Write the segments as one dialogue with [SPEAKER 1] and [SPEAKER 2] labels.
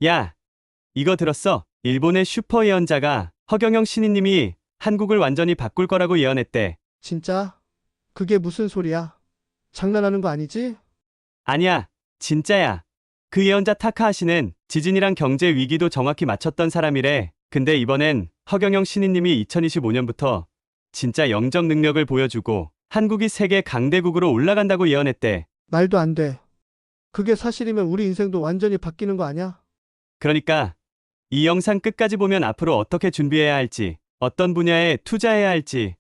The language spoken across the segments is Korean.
[SPEAKER 1] 야, 이거 들었어? 일본의 슈퍼 예언자가 허경영 신인님이 한국을 완전히 바꿀 거라고 예언했대.
[SPEAKER 2] 진짜? 그게 무슨 소리야? 장난하는 거 아니지?
[SPEAKER 1] 아니야, 진짜야. 그 예언자 타카하시는 지진이랑 경제 위기도 정확히 맞췄던 사람이래. 근데 이번엔 허경영 신인님이 2025년부터 진짜 영적 능력을 보여주고 한국이 세계 강대국으로 올라간다고 예언했대.
[SPEAKER 2] 말도 안 돼. 그게 사실이면 우리 인생도 완전히 바뀌는 거 아니야?
[SPEAKER 1] 그러니까 이 영상 끝까지 보면 앞으로 어떻게 준비해야 할지, 어떤 분야에 투자해야 할지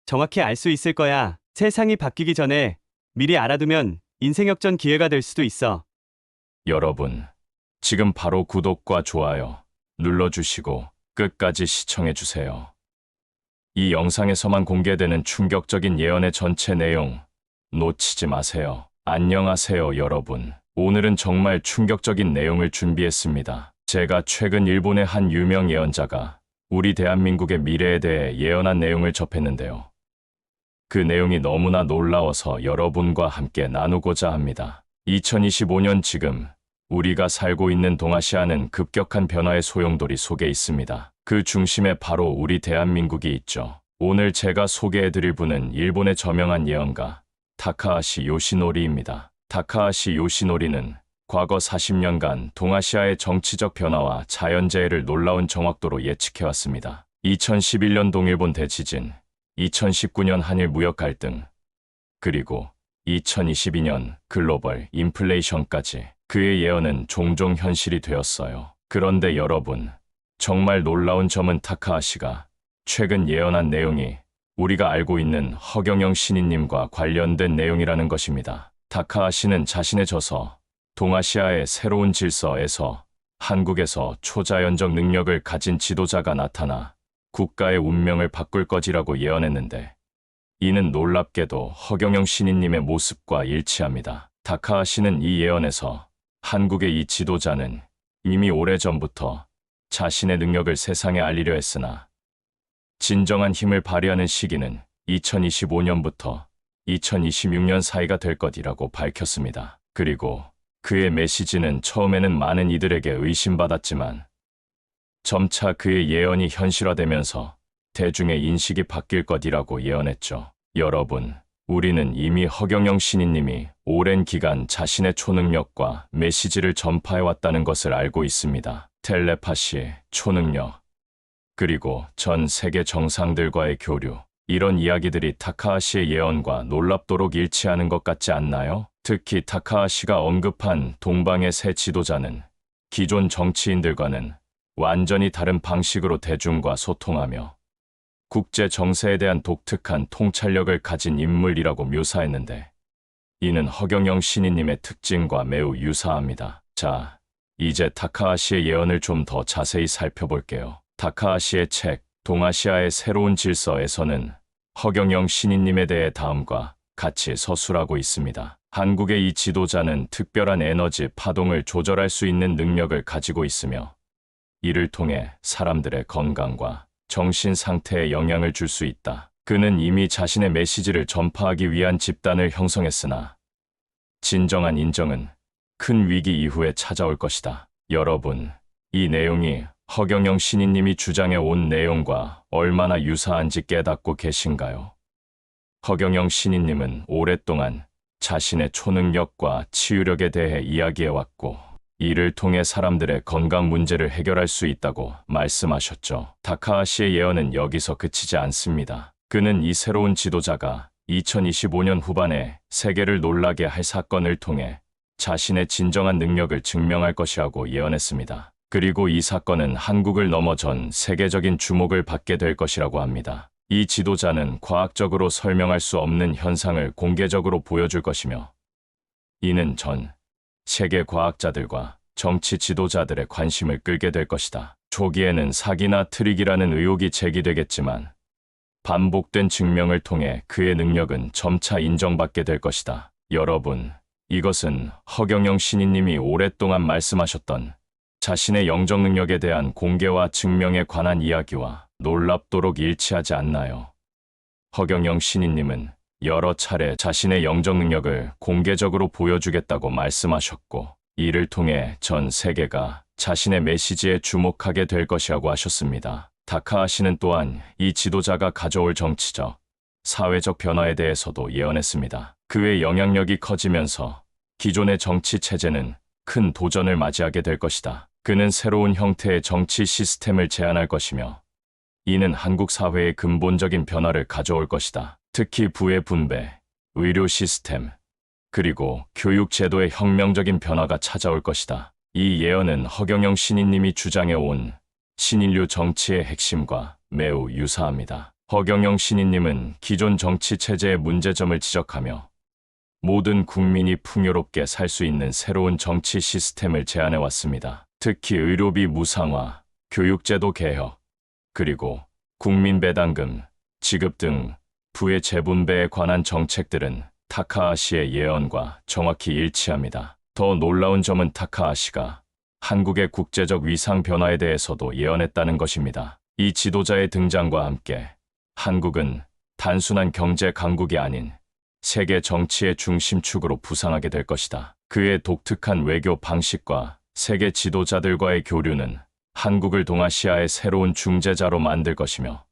[SPEAKER 1] 정확히 알 수 있을 거야. 세상이 바뀌기 전에 미리 알아두면 인생 역전 기회가 될 수도 있어.
[SPEAKER 3] 여러분, 지금 바로 구독과 좋아요 눌러주시고 끝까지 시청해주세요. 이 영상에서만 공개되는 충격적인 예언의 전체 내용 놓치지 마세요. 안녕하세요, 여러분. 오늘은 정말 충격적인 내용을 준비했습니다. 제가 최근 일본의 한 유명 예언자가 우리 대한민국의 미래에 대해 예언한 내용을 접했는데요. 그 내용이 너무나 놀라워서 여러분과 함께 나누고자 합니다. 2025년 지금 우리가 살고 있는 동아시아는 급격한 변화의 소용돌이 속에 있습니다. 그 중심에 바로 우리 대한민국이 있죠. 오늘 제가 소개해드릴 분은 일본의 저명한 예언가 타카하시 요시노리입니다. 타카하시 요시노리는 과거 40년간 동아시아의 정치적 변화와 자연재해를 놀라운 정확도로 예측해왔습니다. 2011년 동일본 대지진, 2019년 한일 무역 갈등, 그리고 2022년 글로벌 인플레이션까지 그의 예언은 종종 현실이 되었어요. 그런데 여러분, 정말 놀라운 점은 타카하시가 최근 예언한 내용이 우리가 알고 있는 허경영 신인님과 관련된 내용이라는 것입니다. 타카하시는 자신의 저서 동아시아의 새로운 질서에서 한국에서 초자연적 능력을 가진 지도자가 나타나 국가의 운명을 바꿀 것이라고 예언했는데 이는 놀랍게도 허경영 신인님의 모습과 일치합니다. 타카하시는 이 예언에서 한국의 이 지도자는 이미 오래전부터 자신의 능력을 세상에 알리려 했으나 진정한 힘을 발휘하는 시기는 2025년부터 2026년 사이가 될 것이라고 밝혔습니다. 그리고 그의 메시지는 처음에는 많은 이들에게 의심받았지만 점차 그의 예언이 현실화되면서 대중의 인식이 바뀔 것이라고 예언했죠. 여러분, 우리는 이미 허경영 신인님이 오랜 기간 자신의 초능력과 메시지를 전파해왔다는 것을 알고 있습니다. 텔레파시, 초능력, 그리고 전 세계 정상들과의 교류, 이런 이야기들이 타카하시의 예언과 놀랍도록 일치하는 것 같지 않나요? 특히 타카하시가 언급한 동방의 새 지도자는 기존 정치인들과는 완전히 다른 방식으로 대중과 소통하며 국제 정세에 대한 독특한 통찰력을 가진 인물이라고 묘사했는데 이는 허경영 신인님의 특징과 매우 유사합니다. 자, 이제 타카하시의 예언을 좀 더 자세히 살펴볼게요. 타카하시의 책 동아시아의 새로운 질서에서는 허경영 신인님에 대해 다음과 같이 서술하고 있습니다. 한국의 이 지도자는 특별한 에너지 파동을 조절할 수 있는 능력을 가지고 있으며 이를 통해 사람들의 건강과 정신 상태에 영향을 줄 수 있다. 그는 이미 자신의 메시지를 전파하기 위한 집단을 형성했으나 진정한 인정은 큰 위기 이후에 찾아올 것이다. 여러분, 이 내용이 허경영 신인님이 주장해 온 내용과 얼마나 유사한지 깨닫고 계신가요? 허경영 신인님은 오랫동안 자신의 초능력과 치유력에 대해 이야기해왔고 이를 통해 사람들의 건강 문제를 해결할 수 있다고 말씀하셨죠. 타카하시의 예언은 여기서 그치지 않습니다. 그는 이 새로운 지도자가 2025년 후반에 세계를 놀라게 할 사건을 통해 자신의 진정한 능력을 증명할 것이라고 예언했습니다. 그리고 이 사건은 한국을 넘어 전 세계적인 주목을 받게 될 것이라고 합니다. 이 지도자는 과학적으로 설명할 수 없는 현상을 공개적으로 보여줄 것이며 이는 전 세계 과학자들과 정치 지도자들의 관심을 끌게 될 것이다. 초기에는 사기나 트릭이라는 의혹이 제기되겠지만 반복된 증명을 통해 그의 능력은 점차 인정받게 될 것이다. 여러분, 이것은 허경영 신인님이 오랫동안 말씀하셨던 자신의 영적 능력에 대한 공개와 증명에 관한 이야기와 놀랍도록 일치하지 않나요? 허경영 신인님은 여러 차례 자신의 영적 능력을 공개적으로 보여주겠다고 말씀하셨고 이를 통해 전 세계가 자신의 메시지에 주목하게 될 것이라고 하셨습니다. 다카하시는 또한 이 지도자가 가져올 정치적, 사회적 변화에 대해서도 예언했습니다. 그의 영향력이 커지면서 기존의 정치 체제는 큰 도전을 맞이하게 될 것이다. 그는 새로운 형태의 정치 시스템을 제안할 것이며 이는 한국 사회의 근본적인 변화를 가져올 것이다. 특히 부의 분배, 의료 시스템, 그리고 교육 제도의 혁명적인 변화가 찾아올 것이다. 이 예언은 허경영 신인님이 주장해온 신인류 정치의 핵심과 매우 유사합니다. 허경영 신인님은 기존 정치 체제의 문제점을 지적하며 모든 국민이 풍요롭게 살 수 있는 새로운 정치 시스템을 제안해 왔습니다. 특히 의료비 무상화, 교육제도 개혁, 그리고 국민배당금, 지급 등 부의 재분배에 관한 정책들은 타카하시의 예언과 정확히 일치합니다. 더 놀라운 점은 타카하시가 한국의 국제적 위상 변화에 대해서도 예언했다는 것입니다. 이 지도자의 등장과 함께 한국은 단순한 경제 강국이 아닌 세계 정치의 중심축으로 부상하게 될 것이다. 그의 독특한 외교 방식과 세계 지도자들과의 교류는 한국을 동아시아의 새로운 중재자로 만들 것이며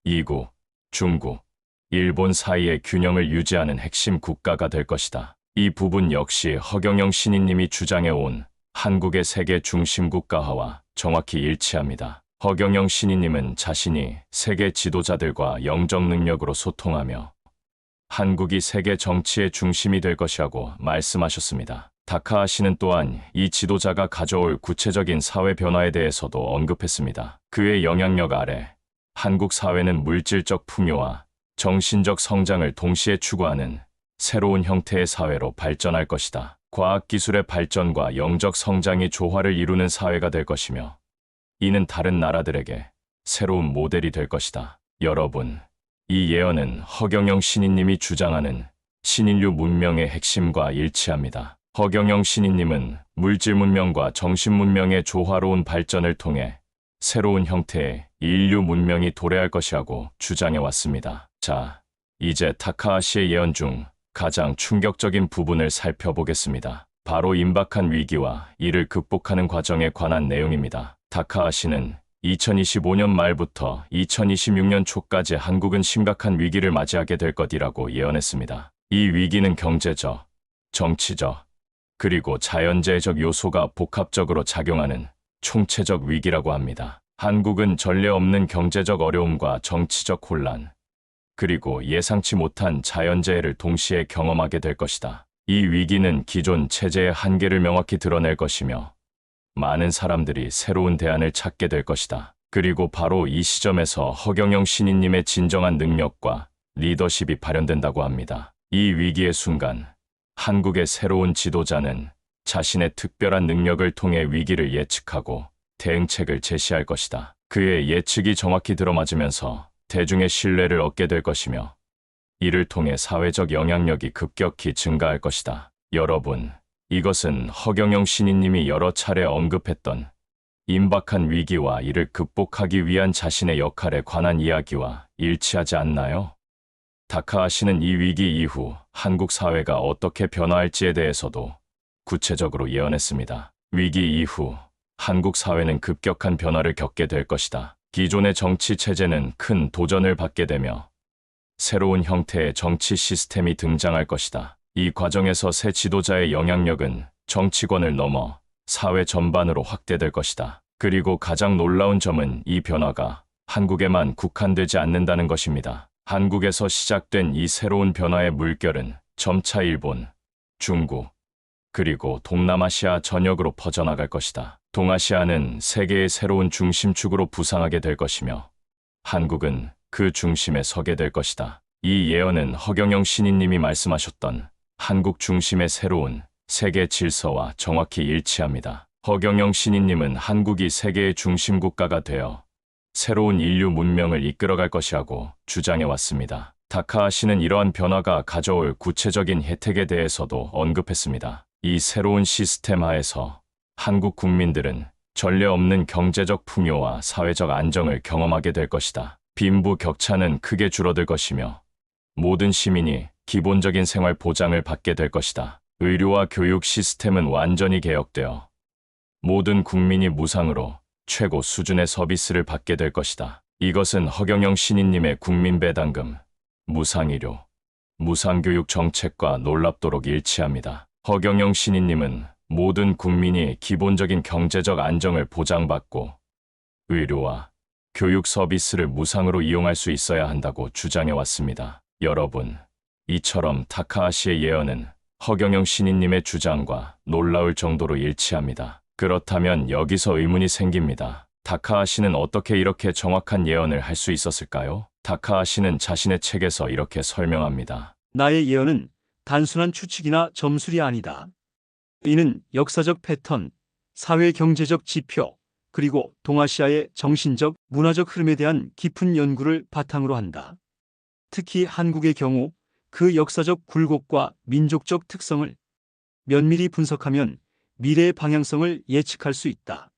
[SPEAKER 3] 이국, 중국, 일본 사이의 균형을 유지하는 핵심 국가가 될 것이다. 이 부분 역시 허경영 신인님이 주장해온 한국의 세계 중심 국가화와 정확히 일치합니다. 허경영 신인님은 자신이 세계 지도자들과 영적 능력으로 소통하며 한국이 세계 정치의 중심이 될 것이라고 말씀하셨습니다. 다카하시는 또한 이 지도자가 가져올 구체적인 사회 변화에 대해서도 언급했습니다. 그의 영향력 아래 한국 사회는 물질적 풍요와 정신적 성장을 동시에 추구하는 새로운 형태의 사회로 발전할 것이다. 과학기술의 발전과 영적 성장이 조화를 이루는 사회가 될 것이며 이는 다른 나라들에게 새로운 모델이 될 것이다. 여러분, 이 예언은 허경영 신인님이 주장하는 신인류 문명의 핵심과 일치합니다. 허경영 신인님은 물질 문명과 정신 문명의 조화로운 발전을 통해 새로운 형태의 인류 문명이 도래할 것이라고 주장해 왔습니다. 자, 이제 타카하시의 예언 중 가장 충격적인 부분을 살펴보겠습니다. 바로 임박한 위기와 이를 극복하는 과정에 관한 내용입니다. 타카하시는 2025년 말부터 2026년 초까지 한국은 심각한 위기를 맞이하게 될 것이라고 예언했습니다. 이 위기는 경제적, 정치적, 그리고 자연재해적 요소가 복합적으로 작용하는 총체적 위기라고 합니다. 한국은 전례 없는 경제적 어려움과 정치적 혼란, 그리고 예상치 못한 자연재해를 동시에 경험하게 될 것이다. 이 위기는 기존 체제의 한계를 명확히 드러낼 것이며 많은 사람들이 새로운 대안을 찾게 될 것이다. 그리고 바로 이 시점에서 허경영 신인님의 진정한 능력과 리더십이 발현된다고 합니다. 이 위기의 순간, 한국의 새로운 지도자는 자신의 특별한 능력을 통해 위기를 예측하고 대응책을 제시할 것이다. 그의 예측이 정확히 들어맞으면서 대중의 신뢰를 얻게 될 것이며 이를 통해 사회적 영향력이 급격히 증가할 것이다. 여러분, 이것은 허경영 신인님이 여러 차례 언급했던 임박한 위기와 이를 극복하기 위한 자신의 역할에 관한 이야기와 일치하지 않나요? 다카하시는 이 위기 이후 한국 사회가 어떻게 변화할지에 대해서도 구체적으로 예언했습니다. 위기 이후 한국 사회는 급격한 변화를 겪게 될 것이다. 기존의 정치 체제는 큰 도전을 받게 되며 새로운 형태의 정치 시스템이 등장할 것이다. 이 과정에서 새 지도자의 영향력은 정치권을 넘어 사회 전반으로 확대될 것이다. 그리고 가장 놀라운 점은 이 변화가 한국에만 국한되지 않는다는 것입니다. 한국에서 시작된 이 새로운 변화의 물결은 점차 일본, 중국, 그리고 동남아시아 전역으로 퍼져나갈 것이다. 동아시아는 세계의 새로운 중심축으로 부상하게 될 것이며 한국은 그 중심에 서게 될 것이다. 이 예언은 허경영 신인님이 말씀하셨던 한국 중심의 새로운 세계 질서와 정확히 일치합니다. 허경영 신인님은 한국이 세계의 중심 국가가 되어 새로운 인류 문명을 이끌어갈 것이라고 주장해 왔습니다. 다카하시는 이러한 변화가 가져올 구체적인 혜택에 대해서도 언급했습니다. 이 새로운 시스템 하에서 한국 국민들은 전례 없는 경제적 풍요와 사회적 안정을 경험하게 될 것이다. 빈부 격차는 크게 줄어들 것이며 모든 시민이 기본적인 생활 보장을 받게 될 것이다. 의료와 교육 시스템은 완전히 개혁되어 모든 국민이 무상으로 최고 수준의 서비스를 받게 될 것이다. 이것은 허경영 신인님의 국민배당금, 무상의료, 무상교육 정책과 놀랍도록 일치합니다. 허경영 신인님은 모든 국민이 기본적인 경제적 안정을 보장받고 의료와 교육 서비스를 무상으로 이용할 수 있어야 한다고 주장해 왔습니다. 여러분, 이처럼 타카하시의 예언은 허경영 신인님의 주장과 놀라울 정도로 일치합니다. 그렇다면 여기서 의문이 생깁니다. 타카하시는 어떻게 이렇게 정확한 예언을 할 수 있었을까요? 타카하시는 자신의 책에서 이렇게 설명합니다.
[SPEAKER 4] 나의 예언은 단순한 추측이나 점술이 아니다. 이는 역사적 패턴, 사회 경제적 지표, 그리고 동아시아의 정신적, 문화적 흐름에 대한 깊은 연구를 바탕으로 한다. 특히 한국의 경우 그 역사적 굴곡과 민족적 특성을 면밀히 분석하면 미래의 방향성을 예측할 수 있다.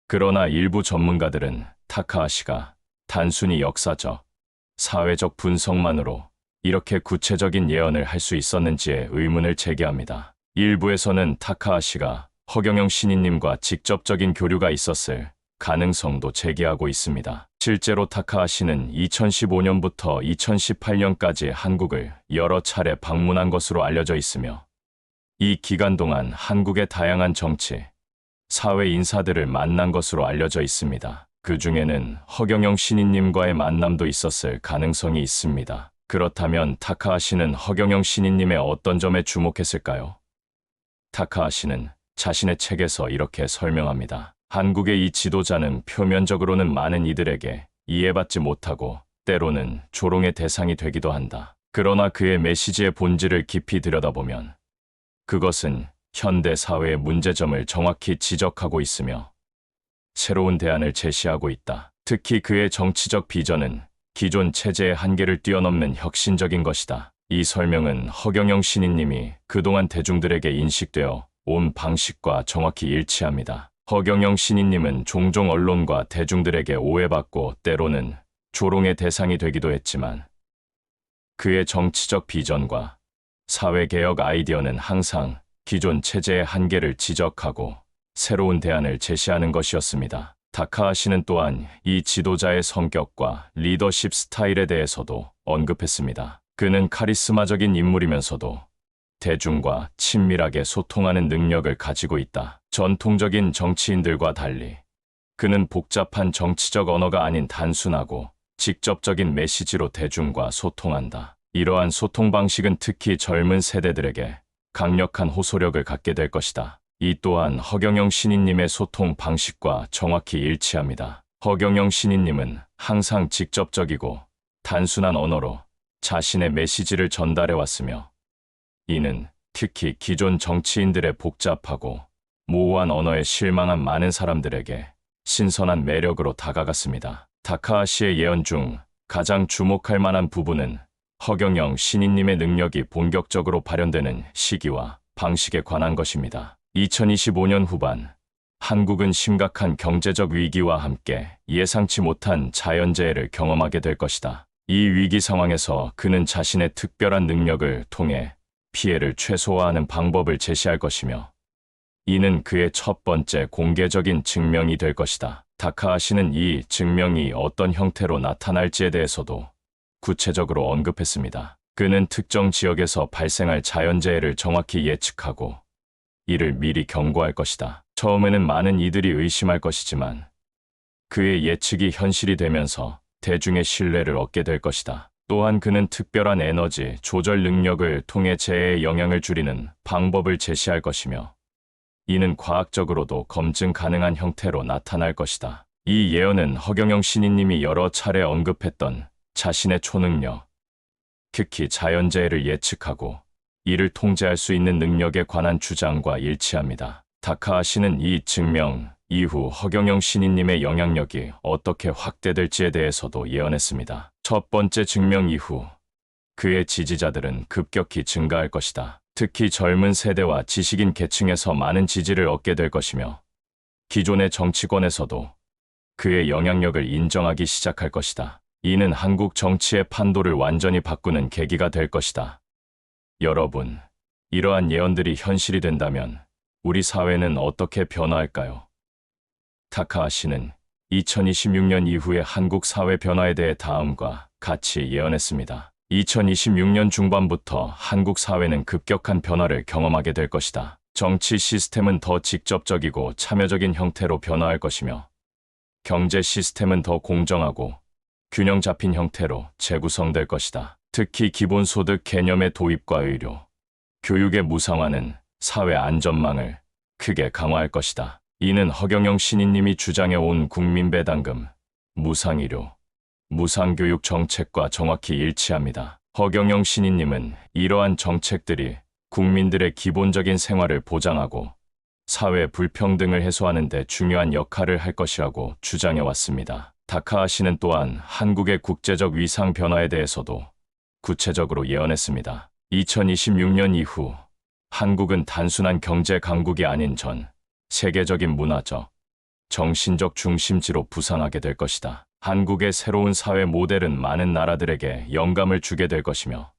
[SPEAKER 3] 그러나 일부 전문가들은 타카하시가 단순히 역사적, 사회적 분석만으로 이렇게 구체적인 예언을 할 수 있었는지에 의문을 제기합니다. 일부에서는 타카하시가 허경영 신인님과 직접적인 교류가 있었을 가능성도 제기하고 있습니다. 실제로 타카하시는 2015년부터 2018년까지 한국을 여러 차례 방문한 것으로 알려져 있으며 이 기간 동안 한국의 다양한 정치, 사회 인사들을 만난 것으로 알려져 있습니다. 그 중에는 허경영 신인님과의 만남도 있었을 가능성이 있습니다. 그렇다면 타카하시는 허경영 신인님의 어떤 점에 주목했을까요? 타카하시는 자신의 책에서 이렇게 설명합니다. 한국의 이 지도자는 표면적으로는 많은 이들에게 이해받지 못하고 때로는 조롱의 대상이 되기도 한다. 그러나 그의 메시지의 본질을 깊이 들여다보면 그것은 현대 사회의 문제점을 정확히 지적하고 있으며 새로운 대안을 제시하고 있다. 특히 그의 정치적 비전은 기존 체제의 한계를 뛰어넘는 혁신적인 것이다. 이 설명은 허경영 신인님이 그동안 대중들에게 인식되어 온 방식과 정확히 일치합니다. 허경영 신인님은 종종 언론과 대중들에게 오해받고 때로는 조롱의 대상이 되기도 했지만 그의 정치적 비전과 사회개혁 아이디어는 항상 기존 체제의 한계를 지적하고 새로운 대안을 제시하는 것이었습니다. 타카하시는 또한 이 지도자의 성격과 리더십 스타일에 대해서도 언급했습니다. 그는 카리스마적인 인물이면서도 대중과 친밀하게 소통하는 능력을 가지고 있다. 전통적인 정치인들과 달리 그는 복잡한 정치적 언어가 아닌 단순하고 직접적인 메시지로 대중과 소통한다. 이러한 소통 방식은 특히 젊은 세대들에게 강력한 호소력을 갖게 될 것이다. 이 또한 허경영 신인님의 소통 방식과 정확히 일치합니다. 허경영 신인님은 항상 직접적이고 단순한 언어로 자신의 메시지를 전달해 왔으며 이는 특히 기존 정치인들의 복잡하고 모호한 언어에 실망한 많은 사람들에게 신선한 매력으로 다가갔습니다. 타카하시의 예언 중 가장 주목할 만한 부분은 허경영 신인님의 능력이 본격적으로 발현되는 시기와 방식에 관한 것입니다. 2025년 후반, 한국은 심각한 경제적 위기와 함께 예상치 못한 자연재해를 경험하게 될 것이다. 이 위기 상황에서 그는 자신의 특별한 능력을 통해 피해를 최소화하는 방법을 제시할 것이며 이는 그의 첫 번째 공개적인 증명이 될 것이다. 타카하시는 이 증명이 어떤 형태로 나타날지에 대해서도 구체적으로 언급했습니다. 그는 특정 지역에서 발생할 자연재해를 정확히 예측하고 이를 미리 경고할 것이다. 처음에는 많은 이들이 의심할 것이지만 그의 예측이 현실이 되면서 대중의 신뢰를 얻게 될 것이다. 또한 그는 특별한 에너지 조절 능력을 통해 재해의 영향을 줄이는 방법을 제시할 것이며 이는 과학적으로도 검증 가능한 형태로 나타날 것이다. 이 예언은 허경영 신인님이 여러 차례 언급했던 자신의 초능력, 특히 자연재해를 예측하고 이를 통제할 수 있는 능력에 관한 주장과 일치합니다. 타카하시는 이 증명 이후 허경영 신인님의 영향력이 어떻게 확대될지에 대해서도 예언했습니다. 첫 번째 증명 이후 그의 지지자들은 급격히 증가할 것이다. 특히 젊은 세대와 지식인 계층에서 많은 지지를 얻게 될 것이며 기존의 정치권에서도 그의 영향력을 인정하기 시작할 것이다. 이는 한국 정치의 판도를 완전히 바꾸는 계기가 될 것이다. 여러분, 이러한 예언들이 현실이 된다면 우리 사회는 어떻게 변화할까요? 타카하시는 2026년 이후의 한국 사회 변화에 대해 다음과 같이 예언했습니다. 2026년 중반부터 한국 사회는 급격한 변화를 경험하게 될 것이다. 정치 시스템은 더 직접적이고 참여적인 형태로 변화할 것이며, 경제 시스템은 더 공정하고 균형 잡힌 형태로 재구성될 것이다. 특히 기본소득 개념의 도입과 의료, 교육의 무상화는 사회 안전망을 크게 강화할 것이다. 이는 허경영 신인님이 주장해온 국민배당금, 무상의료, 무상교육 정책과 정확히 일치합니다. 허경영 신인님은 이러한 정책들이 국민들의 기본적인 생활을 보장하고 사회 불평등을 해소하는 데 중요한 역할을 할 것이라고 주장해왔습니다. 타카하시는 또한 한국의 국제적 위상 변화에 대해서도 구체적으로 예언했습니다. 2026년 이후 한국은 단순한 경제 강국이 아닌 전 세계적인 문화적, 정신적 중심지로 부상하게 될 것이다. 한국의 새로운 사회 모델은 많은 나라들에게 영감을 주게 될 것이며,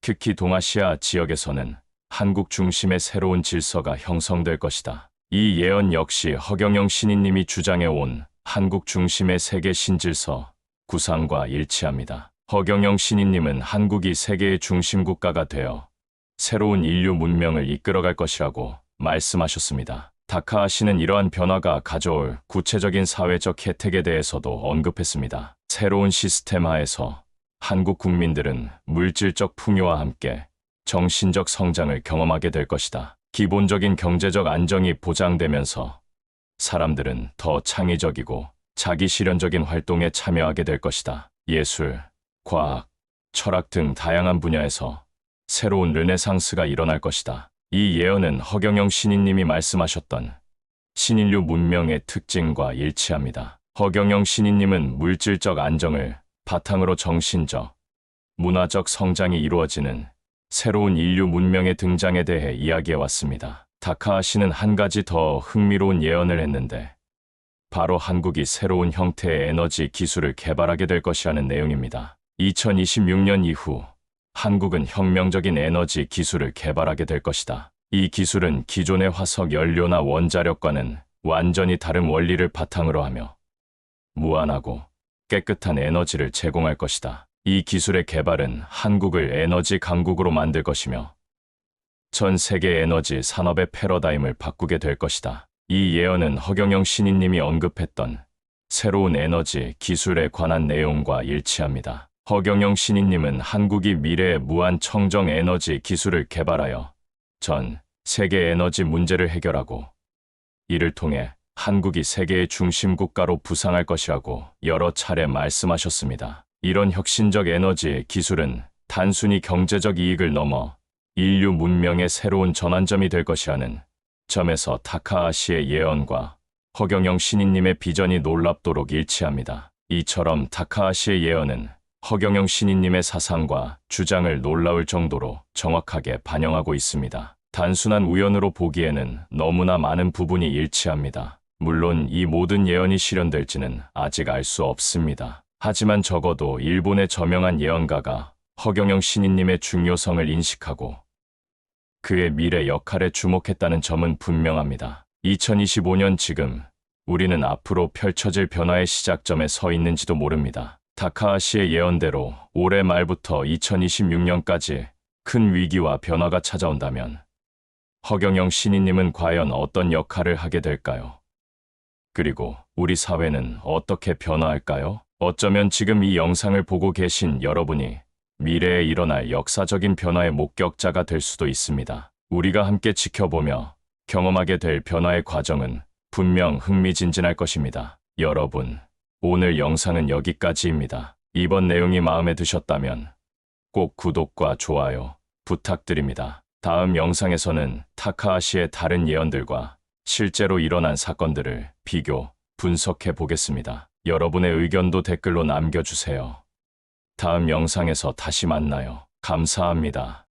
[SPEAKER 3] 특히 동아시아 지역에서는 한국 중심의 새로운 질서가 형성될 것이다. 이 예언 역시 허경영 신인님이 주장해온 한국 중심의 세계 신질서 구상과 일치합니다. 허경영 신인님은 한국이 세계의 중심 국가가 되어 새로운 인류 문명을 이끌어갈 것이라고 말씀하셨습니다. 타카하시는 이러한 변화가 가져올 구체적인 사회적 혜택에 대해서도 언급했습니다. 새로운 시스템 하에서 한국 국민들은 물질적 풍요와 함께 정신적 성장을 경험하게 될 것이다. 기본적인 경제적 안정이 보장되면서 사람들은 더 창의적이고 자기실현적인 활동에 참여하게 될 것이다. 예술, 과학, 철학 등 다양한 분야에서 새로운 르네상스가 일어날 것이다. 이 예언은 허경영 신인님이 말씀하셨던 신인류 문명의 특징과 일치합니다. 허경영 신인님은 물질적 안정을 바탕으로 정신적, 문화적 성장이 이루어지는 새로운 인류 문명의 등장에 대해 이야기해왔습니다. 타카하시는 한 가지 더 흥미로운 예언을 했는데, 바로 한국이 새로운 형태의 에너지 기술을 개발하게 될 것이라는 내용입니다. 2026년 이후 한국은 혁명적인 에너지 기술을 개발하게 될 것이다. 이 기술은 기존의 화석 연료나 원자력과는 완전히 다른 원리를 바탕으로 하며 무한하고 깨끗한 에너지를 제공할 것이다. 이 기술의 개발은 한국을 에너지 강국으로 만들 것이며 전 세계 에너지 산업의 패러다임을 바꾸게 될 것이다. 이 예언은 허경영 신인님이 언급했던 새로운 에너지 기술에 관한 내용과 일치합니다. 허경영 신인님은 한국이 미래의 무한 청정 에너지 기술을 개발하여 전 세계 에너지 문제를 해결하고, 이를 통해 한국이 세계의 중심 국가로 부상할 것이라고 여러 차례 말씀하셨습니다. 이런 혁신적 에너지 기술은 단순히 경제적 이익을 넘어 인류 문명의 새로운 전환점이 될 것이라는 점에서 타카하시의 예언과 허경영 신인님의 비전이 놀랍도록 일치합니다. 이처럼 타카하시의 예언은 허경영 신인님의 사상과 주장을 놀라울 정도로 정확하게 반영하고 있습니다. 단순한 우연으로 보기에는 너무나 많은 부분이 일치합니다. 물론 이 모든 예언이 실현될지는 아직 알 수 없습니다. 하지만 적어도 일본의 저명한 예언가가 허경영 신인님의 중요성을 인식하고 그의 미래 역할에 주목했다는 점은 분명합니다. 2025년 지금 우리는 앞으로 펼쳐질 변화의 시작점에 서 있는지도 모릅니다. 타카하시의 예언대로 올해 말부터 2026년까지 큰 위기와 변화가 찾아온다면 허경영 신인님은 과연 어떤 역할을 하게 될까요? 그리고 우리 사회는 어떻게 변화할까요? 어쩌면 지금 이 영상을 보고 계신 여러분이 미래에 일어날 역사적인 변화의 목격자가 될 수도 있습니다. 우리가 함께 지켜보며 경험하게 될 변화의 과정은 분명 흥미진진할 것입니다. 여러분, 오늘 영상은 여기까지입니다. 이번 내용이 마음에 드셨다면 꼭 구독과 좋아요 부탁드립니다. 다음 영상에서는 타카하시의 다른 예언들과 실제로 일어난 사건들을 비교, 분석해 보겠습니다. 여러분의 의견도 댓글로 남겨주세요. 다음 영상에서 다시 만나요. 감사합니다.